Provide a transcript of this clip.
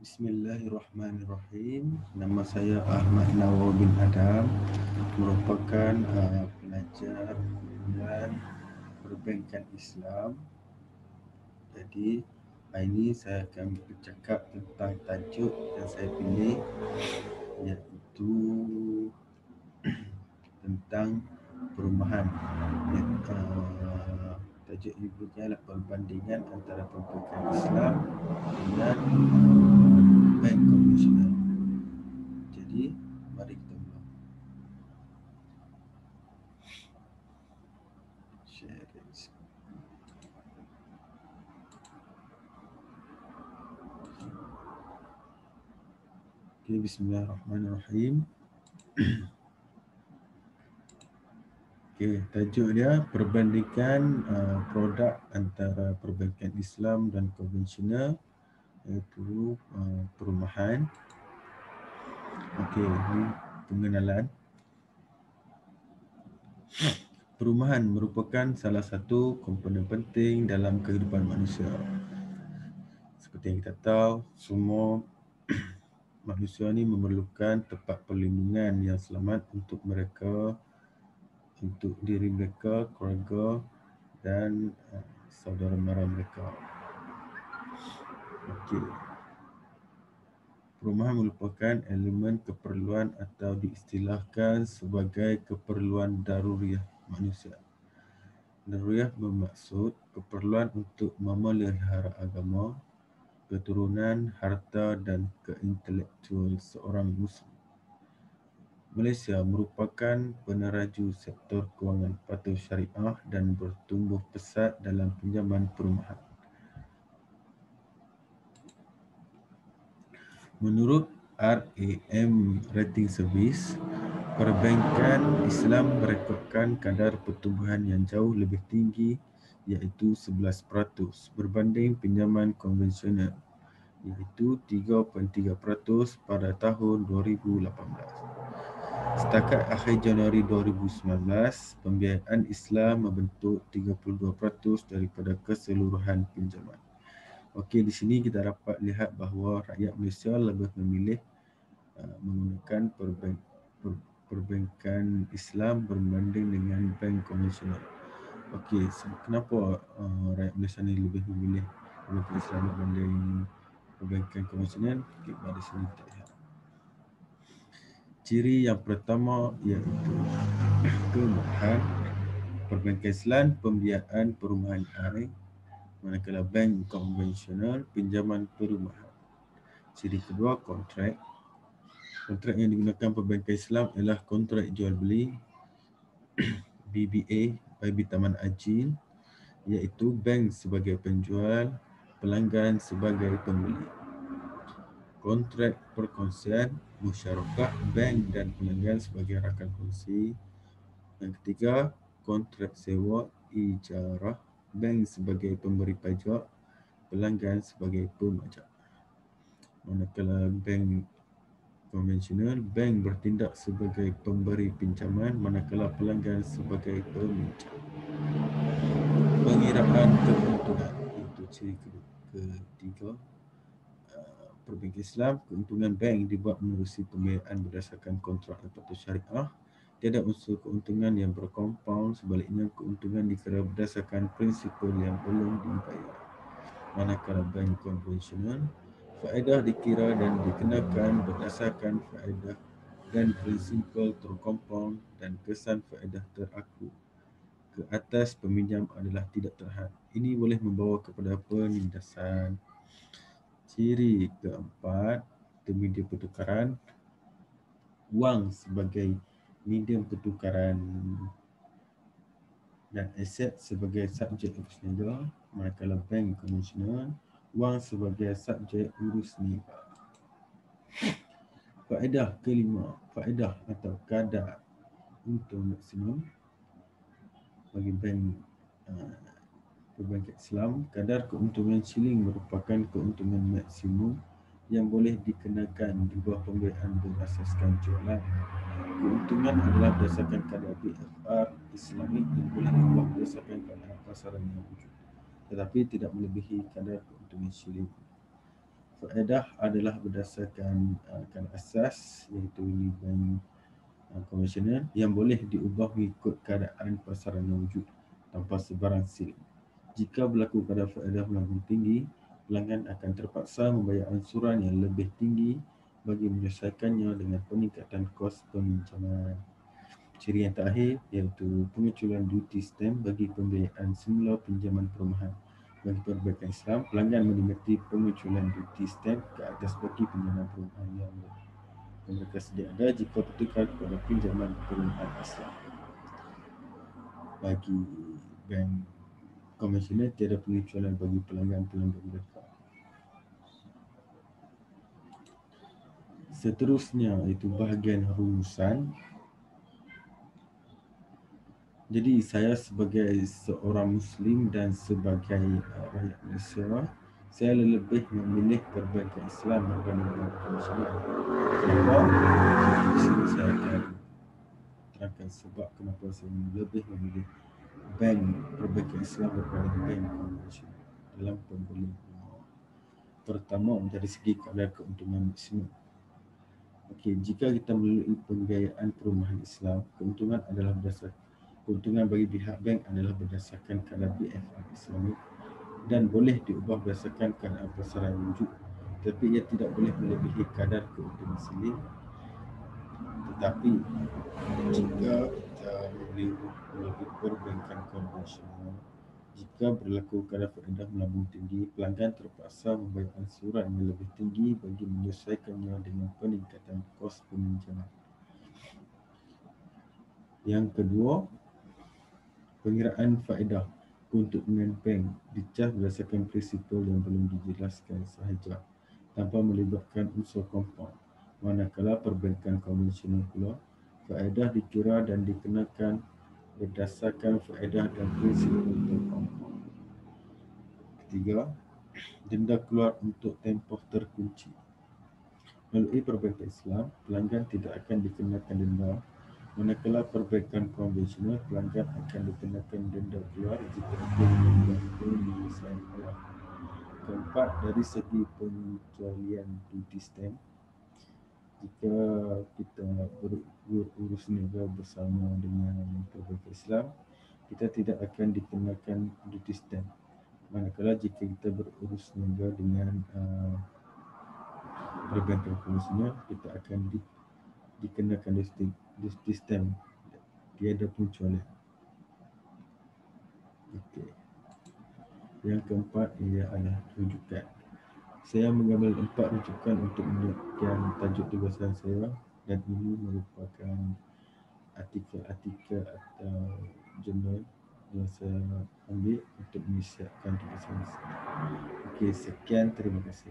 Bismillahirrahmanirrahim. Nama saya Ahmad Nawar bin Adam, merupakan pelajar kumpulan perbankan Islam. Jadi hari ini saya akan bercakap tentang tajuk yang saya pilih, iaitu tentang perumahan. Tajuk ini adalah perbandingan antara perbankan Islam dengan bank konvensional. Jadi mari kita mula. Share this. Okay, Bismillahirrahmanirrahim. Okay, tajuk dia perbandingan produk antara perbankan Islam dan konvensional, iaitu perumahan. Okey, ini pengenalan. Perumahan merupakan salah satu komponen penting dalam kehidupan manusia. Seperti yang kita tahu, semua manusia ni memerlukan tempat perlindungan yang selamat untuk mereka, untuk diri mereka, keluarga dan saudara mara mereka. Okey. Perumahan merupakan elemen keperluan atau diistilahkan sebagai keperluan daruriah manusia. Daruriah bermaksud keperluan untuk memelihara agama, keturunan, harta dan keintelektual seorang Muslim. Malaysia merupakan peneraju sektor kewangan patuh syariah dan bertumbuh pesat dalam pinjaman perumahan. Menurut RAM Rating Service, perbankan Islam merekodkan kadar pertumbuhan yang jauh lebih tinggi, iaitu 11% berbanding pinjaman konvensional, iaitu 3.3% pada tahun 2018. Setakat akhir Januari 2019, pembiayaan Islam membentuk 32% daripada keseluruhan pinjaman. Okey, di sini kita dapat lihat bahawa rakyat Malaysia lebih memilih menggunakan perbankan Islam berbanding dengan bank konvensional. Okey, kenapa rakyat Malaysia ni lebih memilih perbankan Islam berbanding perbankan konvensional? Okey, pada sini kita lihat. Ciri yang pertama iaitu kemudahan. Perbankan Islam pembiayaan perumahan air, manakala bank konvensional pinjaman perumahan. Ciri kedua, kontrak. Kontrak yang digunakan perbankan Islam ialah kontrak jual beli BBA, Babi Taman Ajil, iaitu bank sebagai penjual, pelanggan sebagai pembeli. Kontrak perkongsian, musyarakah bank dan pelanggan sebagai rakan kongsi. Yang ketiga, kontrak sewa ijarah, bank sebagai pemberi pajak, pelanggan sebagai pemajak. Manakala bank konvensional, bank bertindak sebagai pemberi pinjaman, manakala pelanggan sebagai peminjam. Pengiraan keuntungan, itu ciri ketiga. Perbankan Islam, keuntungan bank dibuat menerusi pembiayaan berdasarkan kontrak atau syariah. Tiada unsur keuntungan yang berkompaun, sebaliknya keuntungan dikira berdasarkan prinsipal yang belum dibayar. Manakala bank konvensional, faedah dikira dan dikenakan berdasarkan faedah dan prinsipal terkompaun dan kesan faedah teraku ke atas peminjam adalah tidak terhad. Ini boleh membawa kepada penindasan. Ciri keempat, media pertukaran. Wang sebagai medium pertukaran dan aset sebagai subjek urus niaga, manakala bank konvensional, wang sebagai subjek urus niaga. Faedah kelima, faedah atau kadar untung maksimum bagi bank perbankan Islam. Kadar keuntungan shilling merupakan keuntungan maksimum yang boleh dikenakan di bawah pembiayaan berasaskan jualan. Keuntungan adalah berdasarkan kadar BFR Islamik yang boleh diubah berdasarkan keadaan pasaran yang wujud, tetapi tidak melebihi kadar keuntungan shilling. Faedah adalah berdasarkan kan asas, iaitu ni bank konvensional yang boleh diubah mengikut keadaan pasaran yang wujud tanpa sebarang silap. Jika berlaku kadar faedah melambung tinggi, pelanggan akan terpaksa membayar ansuran yang lebih tinggi bagi menyelesaikannya dengan peningkatan kos peminjaman. Ciri yang terakhir iaitu pengecualian duty stamp bagi pembiayaan semula pinjaman perumahan. Bagi perbankan Islam, pelanggan menikmati pengecualian duty stamp ke atas bagi pinjaman perumahan yang mereka sedia ada jika bertukar kepada pinjaman perumahan Islam. Bagi bank konvensional, tiada pengecualian bagi pelanggan-pelanggan mereka. Seterusnya iaitu bahagian rumusan. Jadi saya sebagai seorang Muslim dan sebagai rakyat Malaysia, saya lebih memilih perbankan Islam berbanding bank konvensional. Kenapa? Di sini saya akan terangkan sebab kenapa saya lebih memilih bank perbankan Islam berbanding bank konvensional dalam pembelian rumah. Pertama, dari segi kadar keuntungan maksimum. Okey, jika kita melalui pembiayaan perumahan Islam, keuntungan bagi pihak bank adalah berdasarkan kadar BFR Islamik dan boleh diubah berdasarkan keadaan pasaran wujud, tetapi ia tidak boleh melebihi kadar keuntungan selim. Tetapi jika kita melalui perbankan konvensional, jika berlaku kadar faedah melambung tinggi, pelanggan terpaksa membayar ansuran yang lebih tinggi bagi menyelesaikannya dengan peningkatan kos peminjaman. Yang kedua, pengiraan faedah keuntungan bank dicas berdasarkan prinsipal yang belum dijelaskan sahaja tanpa melibatkan unsur kompaun. Manakala perbankan konvensional pula, faedah dikira dan dikenakan berdasarkan faedah dan prinsipal kompaun. Ketiga, denda keluar untuk tempoh terkunci. Melalui perbankan Islam, pelanggan tidak akan dikenakan denda, manakala perbankan konvensional, pelanggan akan dikenakan denda keluar jika ia membuat penyelesaian keluar. Keempat, dari segi pengecualian duty stamp, jika kita berurus niaga bersama dengan perbankan Islam, kita tidak akan dikenakan duty stamp. Manakala jika kita berurus niaga dengan perbankan konvensional, kita akan dikenakan duty stamp. Tiada pengecualian. Okey. Yang keempat ialah rujukan. Saya mengambil 4 rujukan untuk menunjukkan tajuk tugasan saya, dan ini merupakan artikel-artikel atau jurnal yang saya ambil untuk menyiapkan tugasan saya. Okey, sekian, terima kasih.